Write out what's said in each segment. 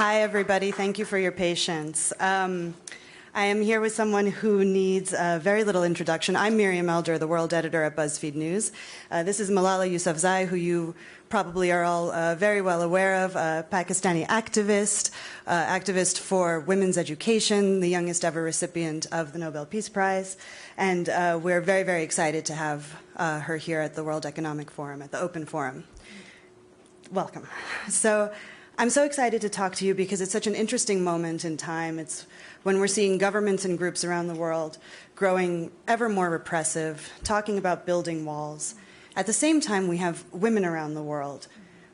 Hi, everybody. Thank you for your patience. I am here with someone who needs very little introduction. I'm Miriam, the world editor at BuzzFeed News. This is Malala Yousafzai, who you probably are all very well aware of, a Pakistani activist for women's education, the youngest ever recipient of the Nobel Peace Prize. And we're very, very excited to have her here at the World Economic Forum, at the Open Forum. Welcome. So I'm so excited to talk to you because it's such an interesting moment in time. It's when we're seeing governments and groups around the world growing ever more repressive, talking about building walls. At the same time, we have women around the world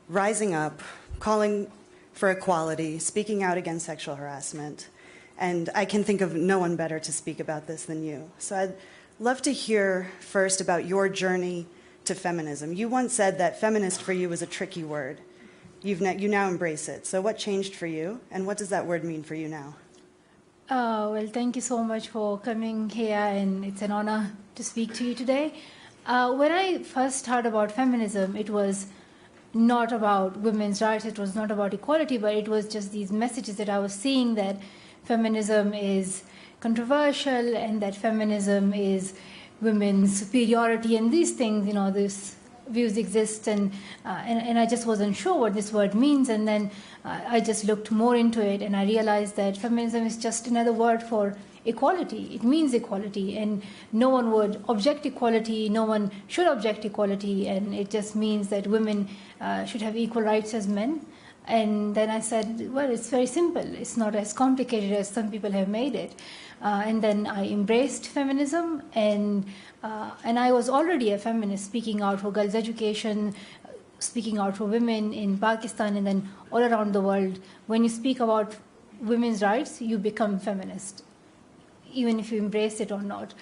rising up, calling for equality, speaking out against sexual harassment. And I can think of no one better to speak about this than you. So I'd love to hear first about your journey to feminism. You once said that feminist for you was a tricky word. You now embrace it. So what changed for you, and what does that word mean for you now? Well, thank you so much for coming here, and it's an honor to speak to you today. When I first heard about feminism, it was not about women's rights, it was not about equality, but it was just these messages that I was seeing that feminism is controversial and that feminism is women's superiority and these things, you know, these views exist, and I just wasn't sure what this word means, and then I just looked more into it, and I realized that feminism is just another word for equality. It means equality, and no one would object equality, no one should object equality, and it just means that women should have equal rights as men. And then I said, well, it's very simple. It's not as complicated as some people have made it. And then I embraced feminism, and I was already a feminist, speaking out for girls' education, speaking out for women in Pakistan, and then all around the world. When you speak about women's rights, you become feminist, even if you embrace it or not.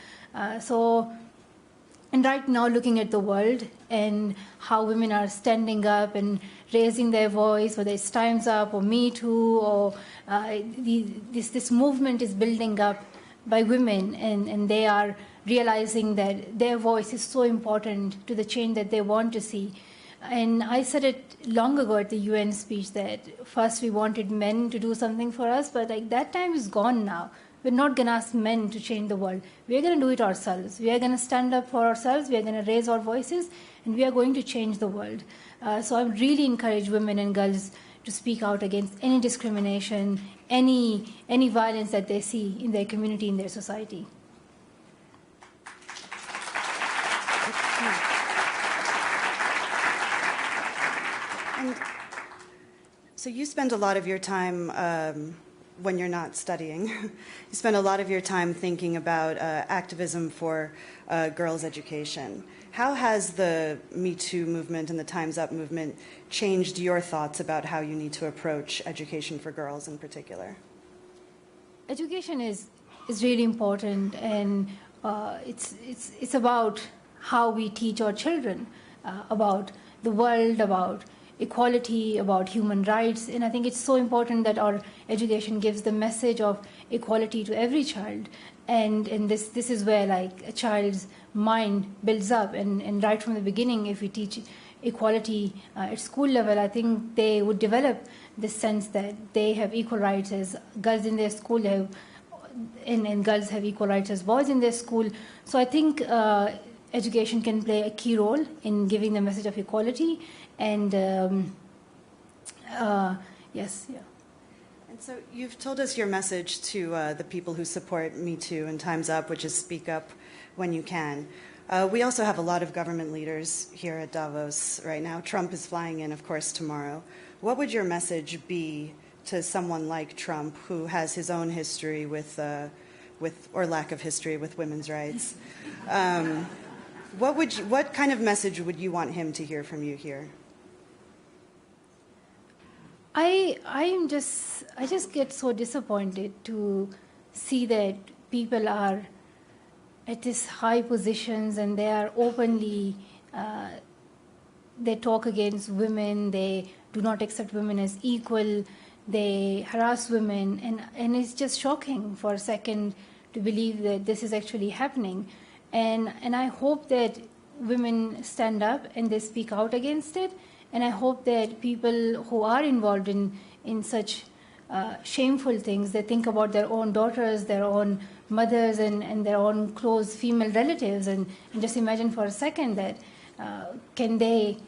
And right now, looking at the world and how women are standing up and raising their voice, whether it's Time's Up or Me Too, or this movement is building up by women, and they are realizing that their voice is so important to the change that they want to see. And I said it long ago at the UN speech that first we wanted men to do something for us, but like that time is gone now. We're not going to ask men to change the world. We're going to do it ourselves. We are going to stand up for ourselves. We are going to raise our voices, and we are going to change the world. So I really encourage women and girls to speak out against any discrimination, any violence that they see in their community, in their society. And so you spend a lot of your time when you're not studying. You spend a lot of your time thinking about activism for girls' education. How has the Me Too movement and the Time's Up movement changed your thoughts about how you need to approach education for girls in particular? Education is really important, and it's about how we teach our children about the world, about equality, about human rights. And I think it's so important that our education gives the message of equality to every child. And this is where like a child's mind builds up. And right from the beginning, if we teach equality at school level, I think they would develop this sense that they have equal rights as girls in their school have, and girls have equal rights as boys in their school. So I think education can play a key role in giving the message of equality. And yes, yeah. And so you've told us your message to the people who support Me Too and Time's Up, which is speak up when you can. We also have a lot of government leaders here at Davos right now. Trump is flying in, of course, tomorrow. What would your message be to someone like Trump, who has his own history with or lack of history with women's rights? What kind of message would you want him to hear from you here? I just get so disappointed to see that people are at these high positions and they are openly, they talk against women, they do not accept women as equal, they harass women, and it's just shocking for a second to believe that this is actually happening. And I hope that women stand up and they speak out against it. And I hope that people who are involved in such shameful things. They think about their own daughters, their own mothers, and their own close female relatives. And just imagine for a second that can they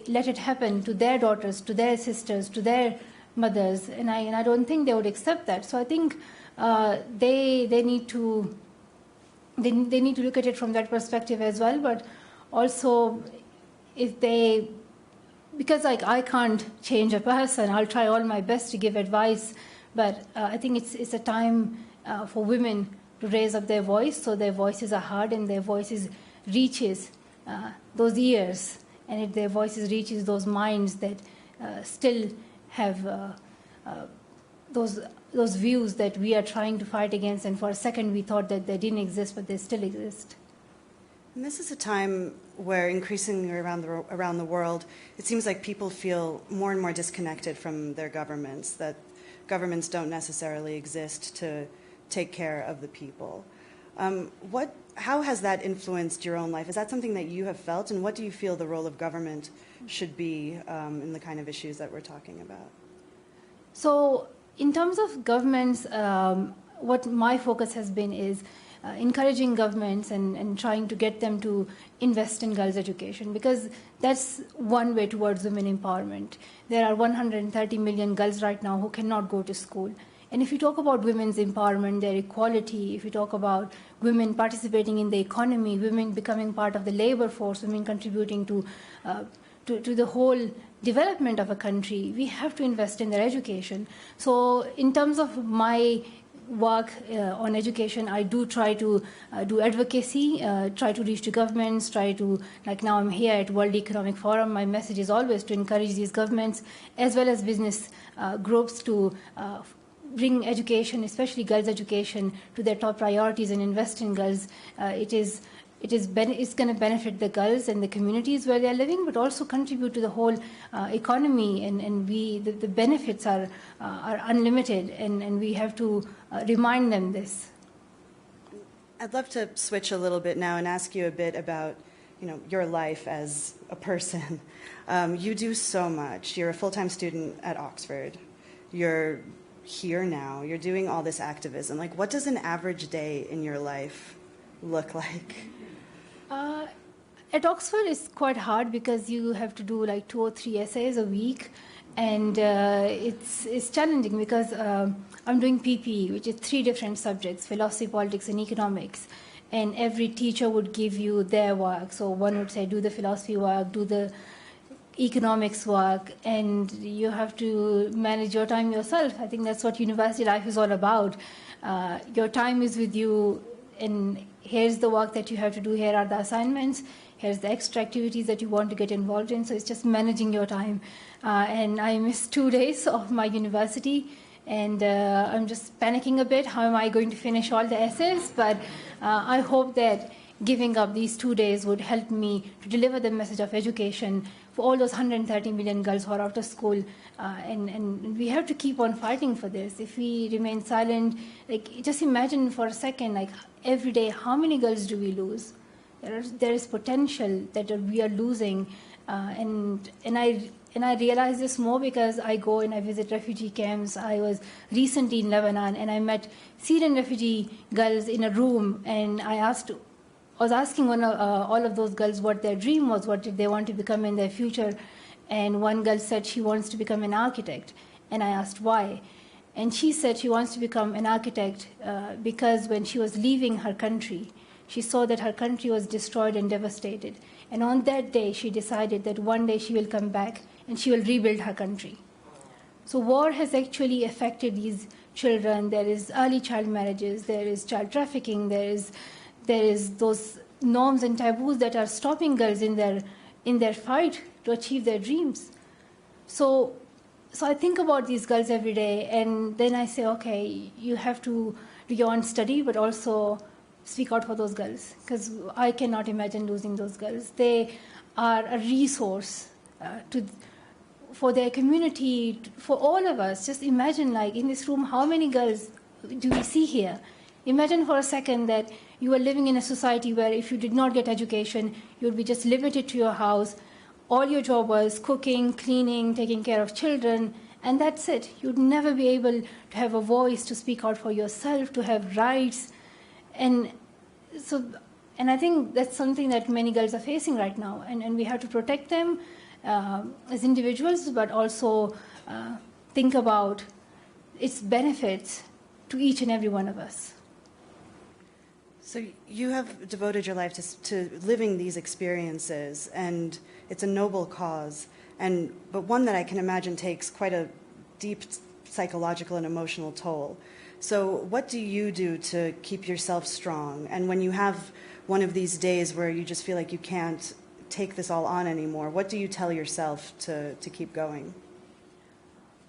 let it happen to their daughters, to their sisters, to their mothers? And I don't think they would accept that. So I think they need to look at it from that perspective as well. But also, because I can't change a person, I'll try all my best to give advice. But I think it's a time for women to raise up their voice, so their voices are heard and their voices reaches those ears, and if their voices reaches those minds that still have those views that we are trying to fight against, and for a second we thought that they didn't exist, but they still exist. And this is a time where increasingly around the world, it seems like people feel more and more disconnected from their governments, that governments don't necessarily exist to take care of the people. How has that influenced your own life? Is that something that you have felt, and what do you feel the role of government should be in the kind of issues that we're talking about? So in terms of governments, what my focus has been is encouraging governments and trying to get them to invest in girls' education, because that's one way towards women empowerment. There are 130 million girls right now who cannot go to school. And if you talk about women's empowerment, their equality, if you talk about women participating in the economy, women becoming part of the labor force, women contributing to the whole development of a country, we have to invest in their education. So in terms of my work on education, I do try to do advocacy, try to reach to governments, try to, like now I'm here at World Economic Forum, my message is always to encourage these governments as well as business groups to bring education, especially girls' education, to their top priorities and invest in girls. It's going to benefit the girls and the communities where they're living, but also contribute to the whole economy. And the benefits are unlimited, and we have to remind them this. I'd love to switch a little bit now and ask you a bit about, your life as a person. You do so much. You're a full-time student at Oxford. You're here now. You're doing all this activism. Like, what does an average day in your life look like? At Oxford, it's quite hard because you have to do like 2 or 3 essays a week, and it's challenging because I'm doing PPE, which is 3 different subjects: philosophy, politics, and economics. And every teacher would give you their work. So one would say, do the philosophy work, do the economics work, and you have to manage your time yourself. I think that's what university life is all about. Your time is with you, and here's the work that you have to do, here are the assignments, here's the extra activities that you want to get involved in. So it's just managing your time. And I missed 2 days of my university, and I'm just panicking a bit. How am I going to finish all the essays? But I hope that giving up these 2 days would help me to deliver the message of education for all those 130 million girls who are out of school. And we have to keep on fighting for this. If we remain silent, like, just imagine for a second, like, every day, how many girls do we lose? There is potential that we are losing. And I realize this more because I go and I visit refugee camps. I was recently in Lebanon, and I met Syrian refugee girls in a room, and I was asking all of those girls what their dream was, what did they want to become in their future. And one girl said she wants to become an architect. And I asked why. And she said she wants to become an architect because when she was leaving her country, she saw that her country was destroyed and devastated. And on that day, she decided that one day she will come back and she will rebuild her country. So war has actually affected these children. There is early child marriages, there is child trafficking, there is those norms and taboos that are stopping girls in their fight to achieve their dreams. So I think about these girls every day, and then I say, okay, you have to do your own study, but also speak out for those girls, because I cannot imagine losing those girls. They are a resource for their community, for all of us. Just imagine, like, in this room, how many girls do we see here? Imagine for a second that you are living in a society where if you did not get education, you would be just limited to your house. All your job was cooking, cleaning, taking care of children, and that's it. You'd never be able to have a voice, to speak out for yourself, to have rights. And I think that's something that many girls are facing right now, and we have to protect them as individuals, but also think about its benefits to each and every one of us. So you have devoted your life to living these experiences, and it's a noble cause, but one that I can imagine takes quite a deep psychological and emotional toll. So what do you do to keep yourself strong? And when you have one of these days where you just feel like you can't take this all on anymore, what do you tell yourself to keep going?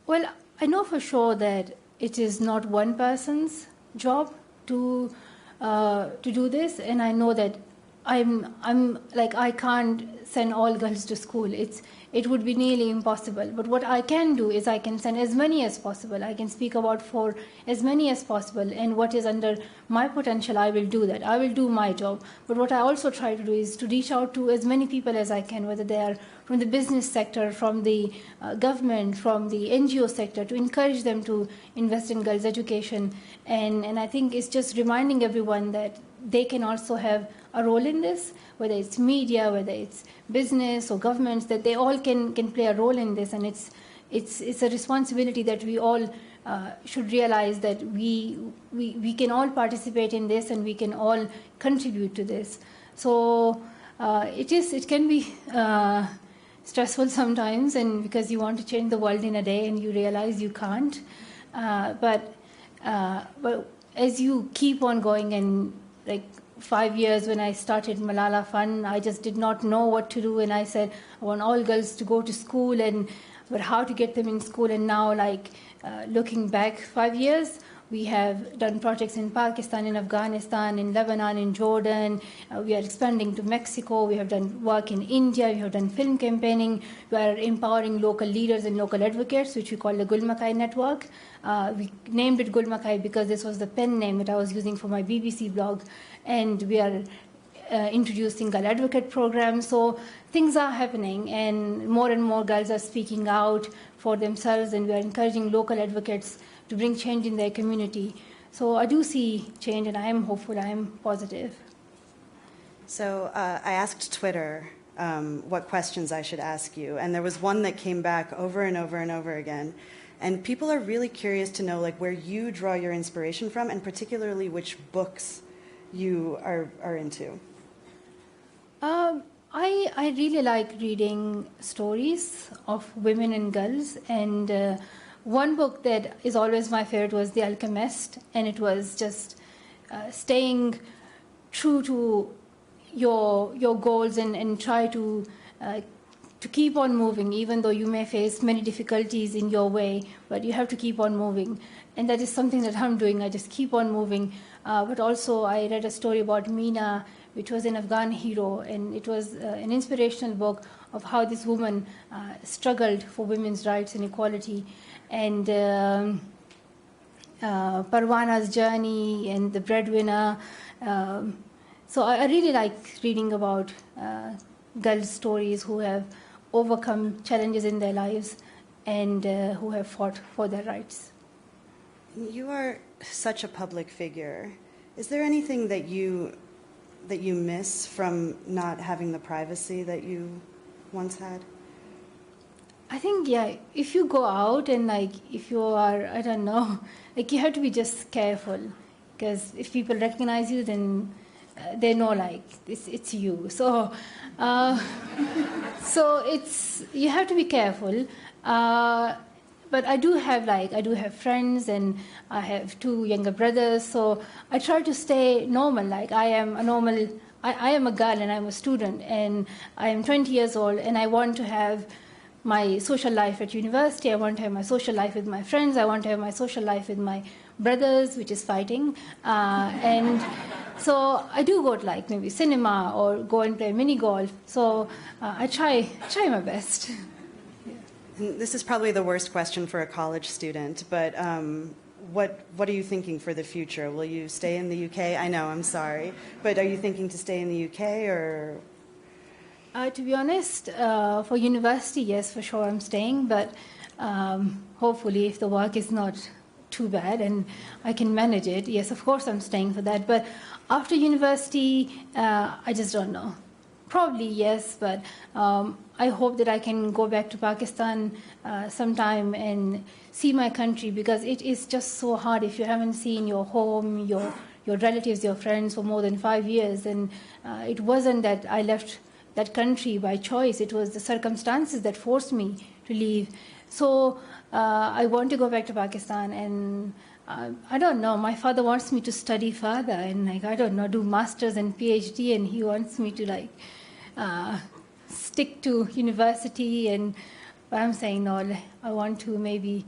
Well, I know for sure that it is not one person's job to do this, and I know that I can't send all girls to school. It would be nearly impossible. But what I can do is I can send as many as possible. I can speak about for as many as possible, and what is under my potential, I will do that. I will do my job. But what I also try to do is to reach out to as many people as I can, whether they are from the business sector, from the government, from the NGO sector, to encourage them to invest in girls' education. And I think it's just reminding everyone that they can also have a role in this, whether it's media, whether it's business or governments, that they all can play a role in this. And it's a responsibility that we all should realize, that we can all participate in this and we can all contribute to this. So it can be stressful sometimes, and because you want to change the world in a day and you realize you can't. But as you keep on going, and like 5 years when I started Malala Fund, I just did not know what to do, and I said I want all girls to go to school, but how to get them in school. And now, looking back 5 years, we have done projects in Pakistan, in Afghanistan, in Lebanon, in Jordan. We are expanding to Mexico. We have done work in India. We have done film campaigning. We are empowering local leaders and local advocates, which we call the Gul Makai Network. We named it Gul Makai because this was the pen name that I was using for my BBC blog. And we are introducing girl advocate programs. So things are happening, and more girls are speaking out for themselves, and we are encouraging local advocates to bring change in their community. So I do see change, and I am hopeful, I am positive. So I asked Twitter what questions I should ask you, and there was one that came back over and over and over again. And people are really curious to know where you draw your inspiration from, and particularly which books you are into. I really like reading stories of women and girls, and one book that is always my favorite was The Alchemist, and it was just staying true to your goals and try to keep on moving, even though you may face many difficulties in your way, but you have to keep on moving. And that is something that I'm doing. I just keep on moving. But also I read a story about Meena, which was an Afghan hero, and it was an inspirational book of how this woman struggled for women's rights and equality. And Parwana's journey and The Breadwinner. So I really like reading about girls' stories who have overcome challenges in their lives and who have fought for their rights. You are such a public figure. Is there anything that you miss from not having the privacy that you once had? I think, yeah, if you go out and if you are, I don't know, you have to be just careful, because if people recognize you, then they know it's you. So you have to be careful. But I do have friends, and I have 2 younger brothers. So I try to stay normal. I am a girl, and I'm a student, and I am 20 years old, and I want to have my social life at university. I want to have my social life with my friends. I want to have my social life with my brothers, which is fighting. And so I do go to maybe cinema or go and play mini golf. So I try my best. This is probably the worst question for a college student, but what are you thinking for the future? Will you stay in the UK? I know, I'm sorry, but are you thinking to stay in the UK or? To be honest, for university, yes, for sure I'm staying, but hopefully, if the work is not too bad and I can manage it, yes, of course I'm staying for that. But after university, I just don't know. Probably yes, but I hope that I can go back to Pakistan sometime and see my country, because it is just so hard if you haven't seen your home, your relatives, your friends for more than 5 years. And it wasn't that I left that country by choice. It was the circumstances that forced me to leave. So I want to go back to Pakistan, and I don't know. My father wants me to study further and, like, I don't know, do masters and PhD, and he wants me to, like, stick to university. And I'm saying no. I want to maybe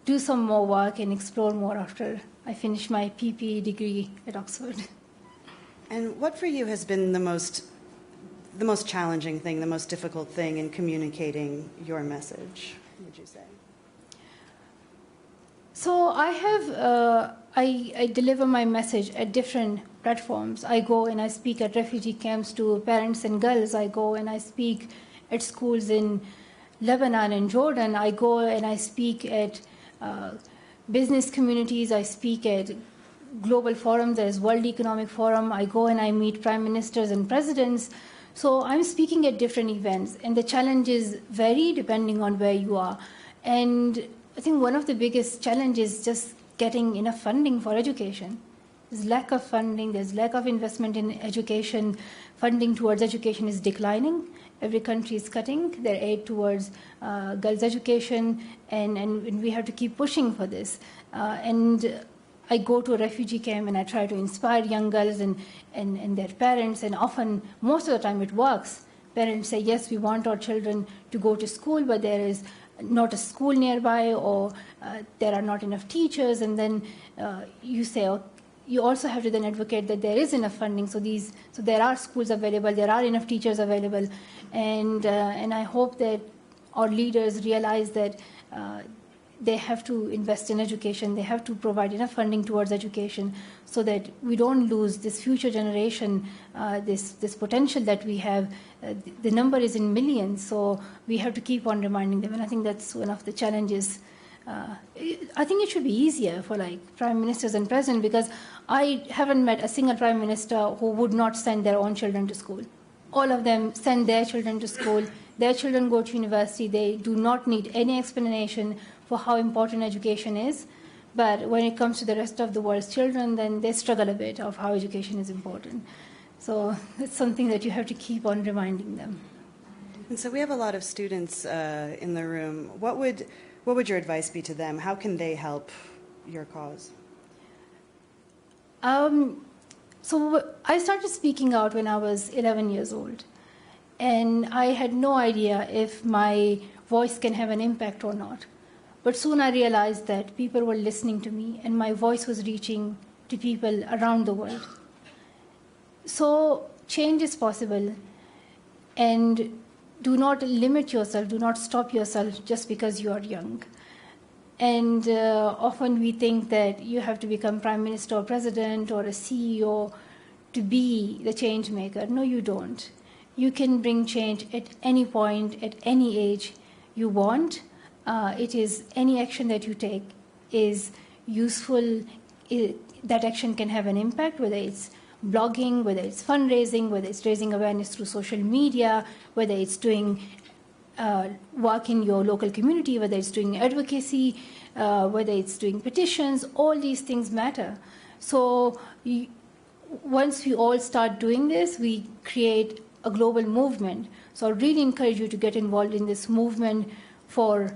do some more work and explore more after I finish my PP degree at Oxford. And what for you has been the most challenging thing, the most difficult thing in communicating your message, would you say? So I have, I deliver my message at different platforms. I go and I speak at refugee camps to parents and girls. I go and I speak at schools in Lebanon and Jordan. I go and I speak at business communities. I speak at global forums. There's World Economic Forum. I go and I meet prime ministers and presidents. So I'm speaking at different events, and the challenges vary depending on where you are. And I think one of the biggest challenges is just getting enough funding for education. There's lack of funding, there's lack of investment in education. Funding towards education is declining. Every country is cutting their aid towards girls' education, and we have to keep pushing for this. And I go to a refugee camp and I try to inspire young girls and their parents, and often, most of the time, it works. Parents say, yes, we want our children to go to school, but there is not a school nearby, or there are not enough teachers. And then you say, you also have to then advocate that there is enough funding, so there are schools available, there are enough teachers available, and I hope that our leaders realize that they have to invest in education, they have to provide enough funding towards education, so that we don't lose this future generation, this potential that we have. The number is in millions, so we have to keep on reminding them, and I think that's one of the challenges. I think it should be easier for, like, prime ministers and presidents, because I haven't met a single prime minister who would not send their own children to school. All of them send their children to school. Their children go to university. They do not need any explanation for how important education is. But when it comes to the rest of the world's children, then they struggle a bit of how education is important. So it's something that you have to keep on reminding them. And so we have a lot of students in the room. What would your advice be to them? How can they help your cause? So I started speaking out when I was 11 years old. And I had no idea if my voice can have an impact or not. But soon I realized that people were listening to me, and my voice was reaching to people around the world. So change is possible. And do not limit yourself, do not stop yourself just because you are young. And often we think that you have to become prime minister or president or a CEO to be the change maker. No, you don't. You can bring change at any point, at any age you want. It is any action that you take is useful. That action can have an impact, whether it's blogging, whether it's fundraising, whether it's raising awareness through social media, whether it's doing work in your local community, whether it's doing advocacy, whether it's doing petitions. All these things matter. So once we all start doing this, we create a global movement. So I really encourage you to get involved in this movement for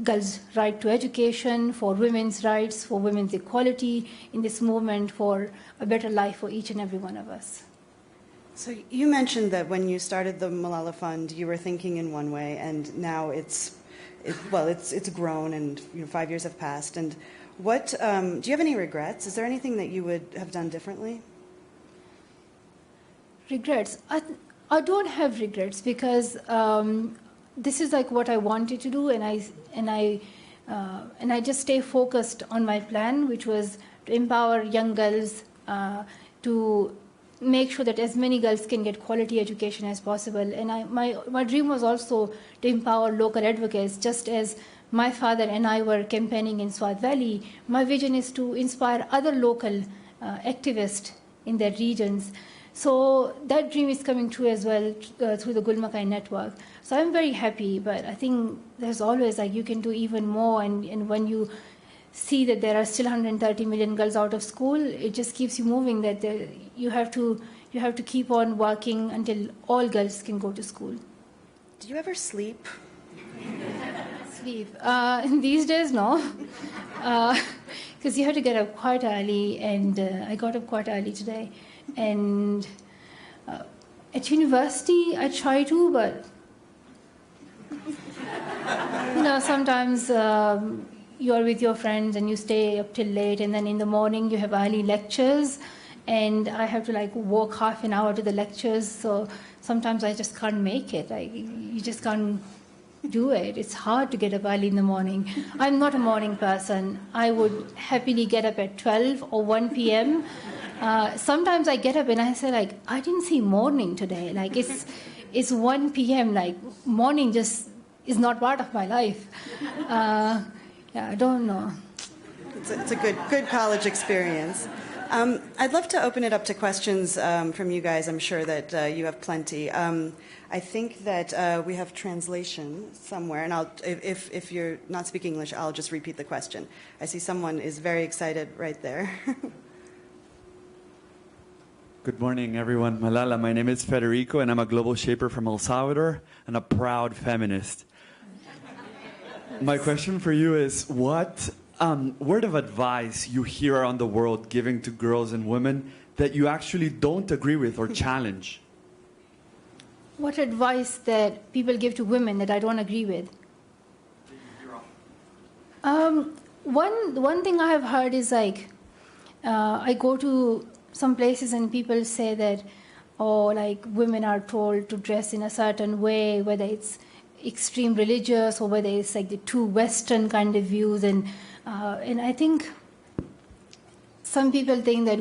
girls' right to education, for women's rights, for women's equality, in this movement for a better life for each and every one of us. So you mentioned that when you started the Malala Fund, you were thinking in one way, and now it's grown, and 5 years have passed. And what do you have any regrets? Is there anything that you would have done differently? Regrets? I don't have regrets, because this is like what I wanted to do, and I just stay focused on my plan, which was to empower young girls to make sure that as many girls can get quality education as possible. And my dream was also to empower local advocates, just as my father and I were campaigning in Swat Valley. My vision is to inspire other local activists in their regions. So that dream is coming true as well through the Gul Makai network. So I'm very happy, but I think there's always, like, you can do even more. And when you see that there are still 130 million girls out of school, it just keeps you moving, that you have to keep on working until all girls can go to school. Do you ever sleep? Sleep. These days, no. Because you have to get up quite early, and I got up quite early today. And at university, I try to, but sometimes you're with your friends and you stay up till late, and then in the morning you have early lectures, and I have to walk half an hour to the lectures. So sometimes I just can't make it. You just can't do it. It's hard to get up early in the morning. I'm not a morning person. I would happily get up at 12 or 1 p.m. Sometimes I get up and I say, I didn't see morning today. It's 1 p.m. Morning just is not part of my life. I don't know. It's a good college experience. I'd love to open it up to questions from you guys. I'm sure that you have plenty. I think that we have translation somewhere, and if you're not speaking English, I'll just repeat the question. I see someone is very excited right there. Good morning, everyone. Malala, my name is Federico, and I'm a global shaper from El Salvador and a proud feminist. My question for you is, what word of advice you hear around the world giving to girls and women that you actually don't agree with or challenge? What advice that people give to women that I don't agree with? One thing I have heard is I go to some places and people say that, women are told to dress in a certain way, whether it's extreme religious or whether it's the too Western kind of views, and I think some people think that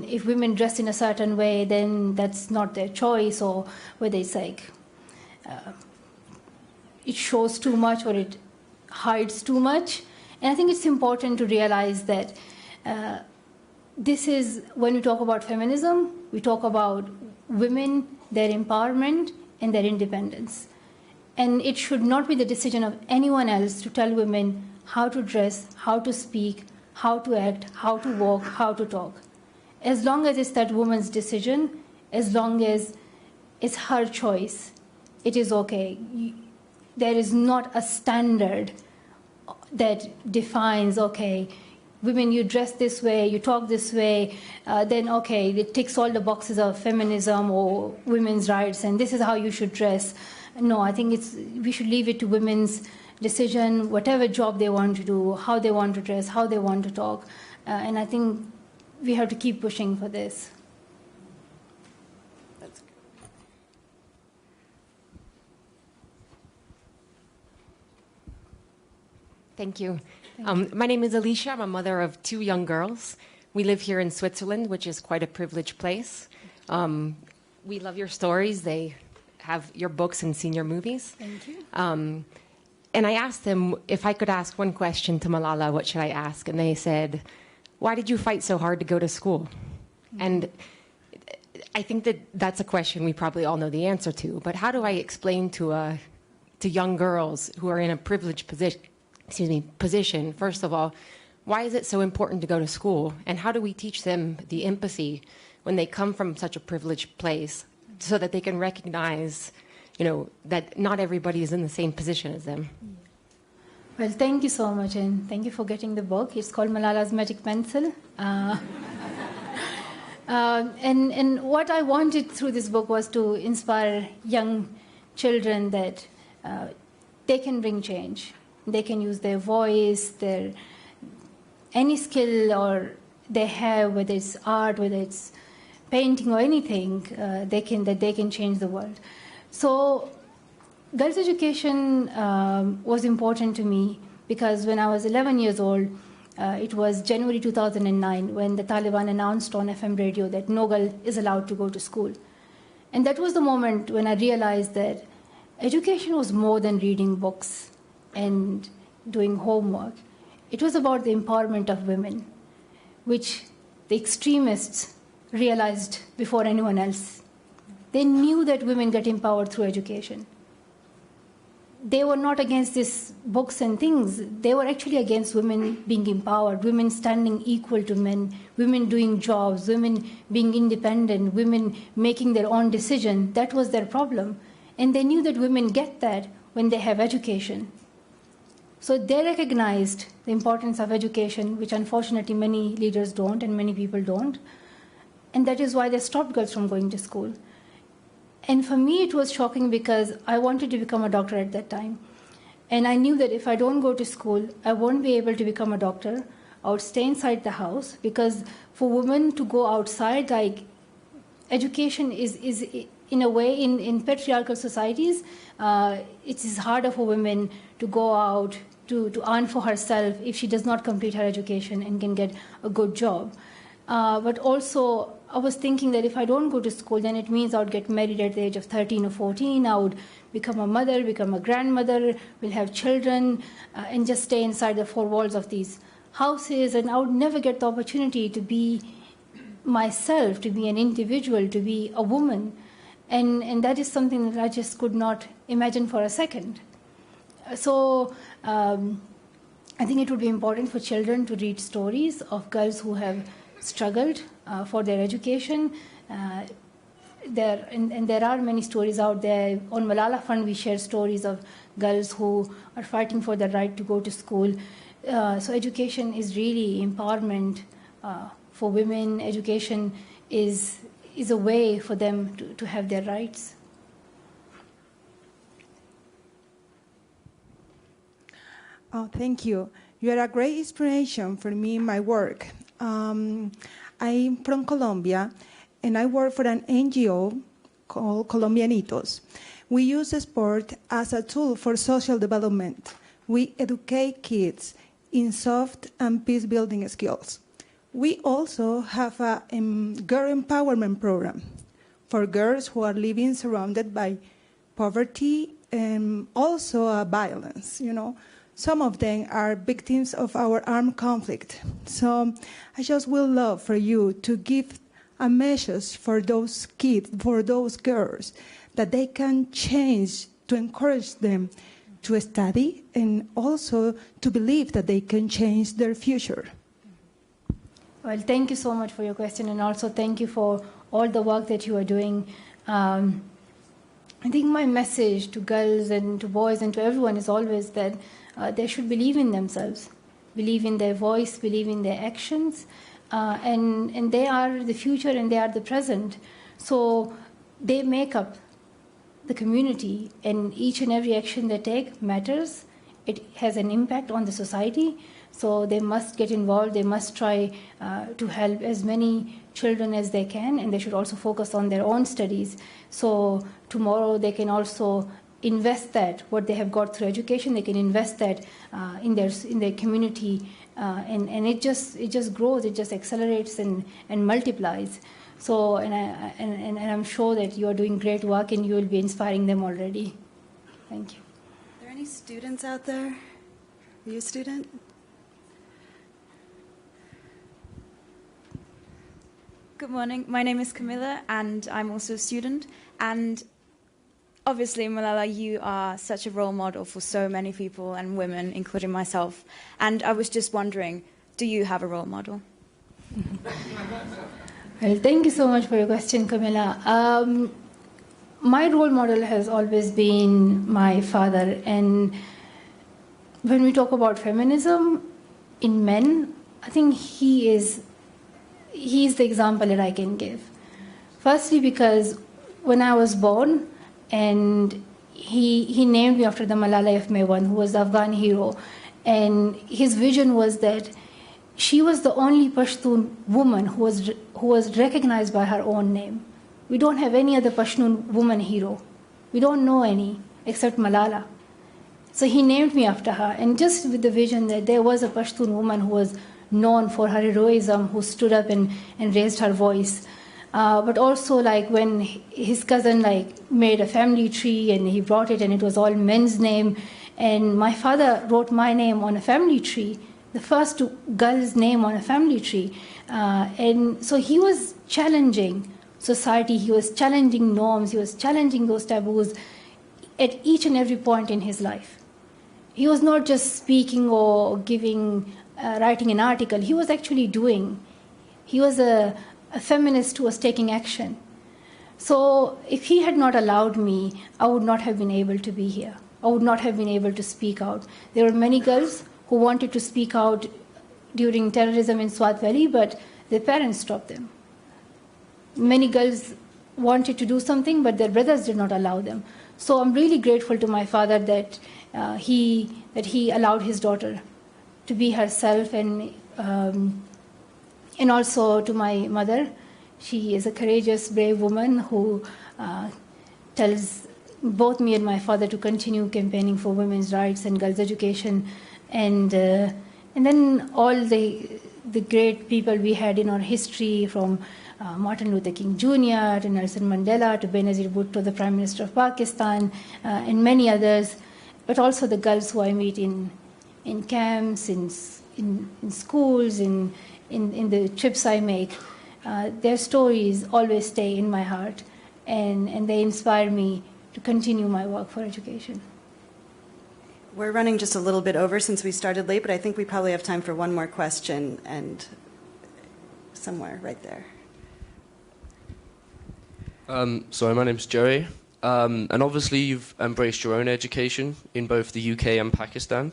if women dress in a certain way, then that's not their choice, or whether it's it shows too much or it hides too much. And I think it's important to realize that this is, when we talk about feminism, we talk about women, their empowerment, and their independence. And it should not be the decision of anyone else to tell women how to dress, how to speak, how to act, how to walk, how to talk. As long as it's that woman's decision, as long as it's her choice, it is okay. There is not a standard that defines, okay, women, you dress this way, you talk this way, then okay, it ticks all the boxes of feminism or women's rights, and this is how you should dress. No, I think we should leave it to women's decision, whatever job they want to do, how they want to dress, how they want to talk. And I think we have to keep pushing for this. That's good. Thank you. My name is Alicia. I'm a mother of 2 young girls. We live here in Switzerland, which is quite a privileged place. We love your stories. They have your books and seen your movies. Thank you. And I asked them if I could ask one question to Malala, what should I ask? And they said, why did you fight so hard to go to school? Mm-hmm. And I think that that's a question we probably all know the answer to. But how do I explain to young girls who are in a privileged position, first of all, why is it so important to go to school? And how do we teach them the empathy when they come from such a privileged place so that they can recognize, that not everybody is in the same position as them? Well, thank you so much, and thank you for getting the book. It's called Malala's Magic Pencil. And what I wanted through this book was to inspire young children that they can bring change. They can use their voice, any skill or they have, whether it's art, whether it's painting or anything, they can change the world. So girls' education was important to me because when I was 11 years old, It was January 2009 when the Taliban announced on FM radio that no girl is allowed to go to school. And that was the moment when I realized that education was more than reading books and doing homework. It was about the empowerment of women, which the extremists realized before anyone else. They knew that women get empowered through education. They were not against these books and things. They were actually against women being empowered, women standing equal to men, women doing jobs, women being independent, women making their own decision. That was their problem. And they knew that women get that when they have education. So they recognized the importance of education, which unfortunately many leaders don't and many people don't. And that is why they stopped girls from going to school. And for me, it was shocking because I wanted to become a doctor at that time. And I knew that if I don't go to school, I won't be able to become a doctor. I would stay inside the house because for women to go outside, like education is in a way, in patriarchal societies, it is harder for women to go out to earn for herself if she does not complete her education and can get a good job. But also, I was thinking that if I don't go to school, then it means I would get married at the age of 13 or 14. I would become a mother, become a grandmother, will have children, and just stay inside the four walls of these houses. And I would never get the opportunity to be myself, to be an individual, to be a woman. And that is something that I just could not imagine for a second. So I think it would be important for children to read stories of girls who have struggled for their education. There are many stories out there. On Malala Fund, we share stories of girls who are fighting for the right to go to school. So education is really empowerment for women. Education is a way for them to have their rights. Oh, thank you. You are a great inspiration for me in my work. I'm from Colombia, and I work for an NGO called Colombianitos. We use sport as a tool for social development. We educate kids in soft and peace-building skills. We also have a girl empowerment program for girls who are living surrounded by poverty and also violence, Some of them are victims of our armed conflict. So I just would love for you to give a message for those kids, for those girls, that they can change, to encourage them to study and also to believe that they can change their future. Well, thank you so much for your question, and also thank you for all the work that you are doing. I think my message to girls and to boys and to everyone is always that they should believe in themselves, believe in their voice, believe in their actions, and they are the future and they are the present. So they make up the community, and each and every action they take matters. It has an impact on the society. So they must get involved. They must try to help as many children as they can, and they should also focus on their own studies. So tomorrow they can also invest that, what they have got through education, they can invest that in their community, and it just grows, it just accelerates and multiplies. So, and I'm sure that you are doing great work and you will be inspiring them already. Thank you. Are there any students out there? Are you a student? Good morning. My name is Camilla, and I'm also a student. And obviously, Malala, you are such a role model for so many people and women, including myself. And I was just wondering, do you have a role model? Well, thank you so much for your question, Camilla. My role model has always been my father. And when we talk about feminism in men, I think he is the example that I can give. Firstly, because when I was born, and he named me after the Malala Yousafzai, who was the Afghan hero, and his vision was that she was the only Pashtun woman who was recognized by her own name. We don't have any other Pashtun woman hero. We don't know any except Malala. So he named me after her, and just with the vision that there was a Pashtun woman who was known for her heroism, who stood up and raised her voice. But also, like, when his cousin made a family tree and he brought it and it was all men's name, and my father wrote my name on a family tree, the first girl's name on a family tree. And so he was challenging society, he was challenging norms, he was challenging those taboos at each and every point in his life. He was not just speaking or writing an article, he was actually doing. He was a feminist who was taking action. So if he had not allowed me, I would not have been able to be here. I would not have been able to speak out. There were many girls who wanted to speak out during terrorism in Swat Valley, but their parents stopped them. Many girls wanted to do something, but their brothers did not allow them. So I'm really grateful to my father that he allowed his daughter to be herself, and also to my mother. She is a courageous, brave woman who tells both me and my father to continue campaigning for women's rights and girls' education, and then all the great people we had in our history, from Martin Luther King Jr. to Nelson Mandela to Benazir Bhutto, the Prime Minister of Pakistan, and many others, but also the girls who I meet in camps, in schools, in the trips I make. Their stories always stay in my heart, and they inspire me to continue my work for education. We're running just a little bit over since we started late, but I think we probably have time for one more question, and somewhere right there. So my name's Joey, and obviously you've embraced your own education in both the UK and Pakistan.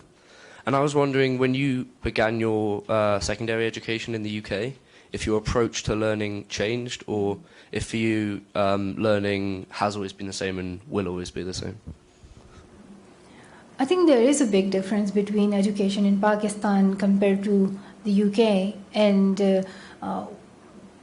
And I was wondering, when you began your secondary education in the UK, if your approach to learning changed, or if for you learning has always been the same and will always be the same? I think there is a big difference between education in Pakistan compared to the UK. And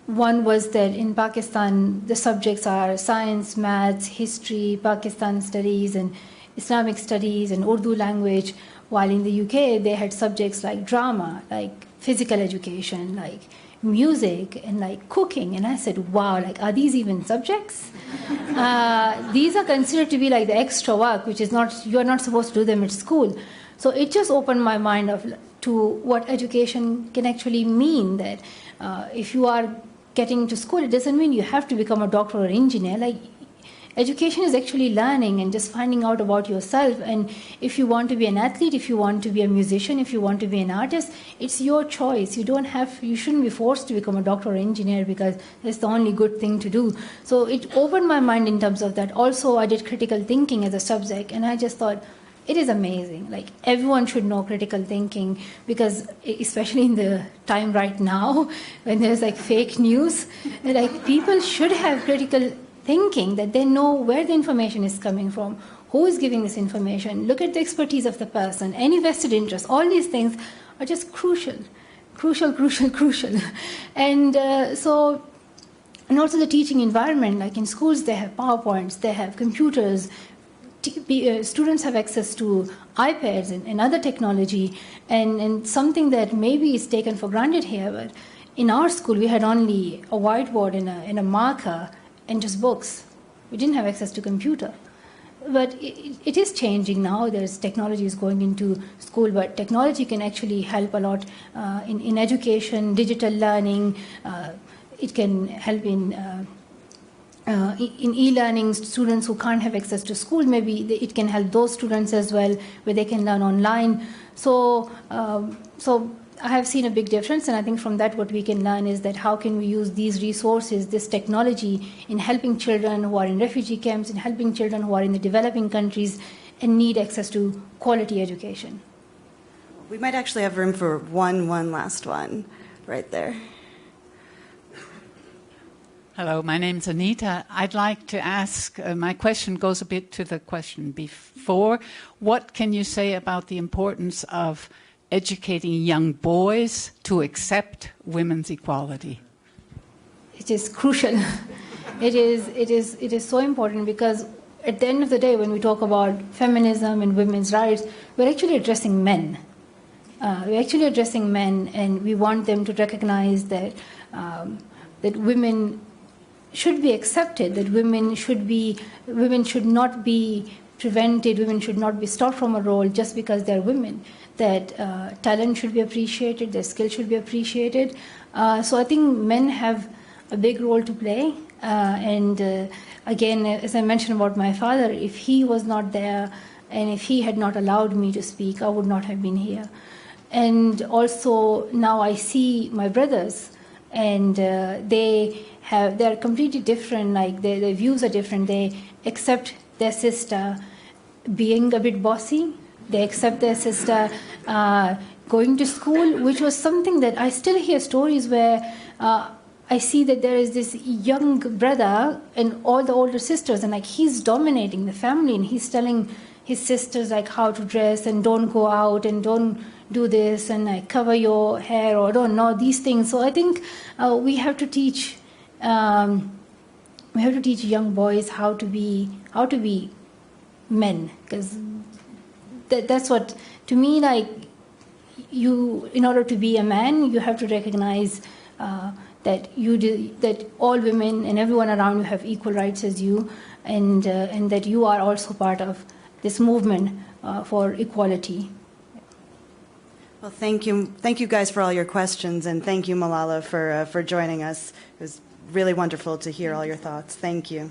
one was that in Pakistan, the subjects are science, maths, history, Pakistan studies, and Islamic studies, and Urdu language, while in the UK, they had subjects like drama, like physical education, like music, and like cooking. And I said, wow, like, are these even subjects? These are considered to be like the extra work, which is not, you're not supposed to do them at school. So it just opened my mind to what education can actually mean, that if you are getting to school, it doesn't mean you have to become a doctor or engineer. Like, education is actually learning and just finding out about yourself. And if you want to be an athlete, if you want to be a musician, if you want to be an artist, it's your choice. You shouldn't be forced to become a doctor or engineer because that's the only good thing to do. So it opened my mind in terms of that. Also, I did critical thinking as a subject, and I just thought, it is amazing. Like, everyone should know critical thinking, because especially in the time right now when there's like fake news, like, people should have critical thinking, that they know where the information is coming from, who is giving this information, look at the expertise of the person, any vested interest. All these things are just crucial. And and also the teaching environment, like in schools, they have PowerPoints, they have computers, students have access to iPads and other technology, and something that maybe is taken for granted here, but in our school we had only a whiteboard and a marker and just books. We didn't have access to computer. But it is changing now. There's technology is going into school, but technology can actually help a lot in education, digital learning. It can help in e-learning. Students who can't have access to school, maybe it can help those students as well, where they can learn online. So I have seen a big difference, and I think from that what we can learn is that how can we use these resources, this technology, in helping children who are in refugee camps, in helping children who are in the developing countries and need access to quality education. We might actually have room for one last one right there. Hello, my name's Anita. I'd like to ask, my question goes a bit to the question before. What can you say about the importance of educating young boys to accept women's equality? It is crucial. It is so important, because at the end of the day, when we talk about feminism and women's rights, we're actually addressing men. We're actually addressing men, and we want them to recognize that that women should be accepted, that women should not be prevented, women should not be stopped from a role just because they're women, that talent should be appreciated, their skill should be appreciated. So I think men have a big role to play. And again, as I mentioned about my father, if he was not there and if he had not allowed me to speak, I would not have been here. And also now I see my brothers, and they're completely different, like their views are different. They accept their sister being a bit bossy. They accept their sister going to school, which was something that I still hear stories where I see that there is this young brother and all the older sisters, and like he's dominating the family, and he's telling his sisters like how to dress and don't go out and don't do this and like cover your hair or don't know these things. So I think we have to teach young boys how to be men, because that's what, to me, like in order to be a man, you have to recognize that all women and everyone around you have equal rights as you, and that you are also part of this movement for equality. Well, thank you guys for all your questions, and thank you, Malala, for joining us. It was really wonderful to hear all your thoughts. Thank you.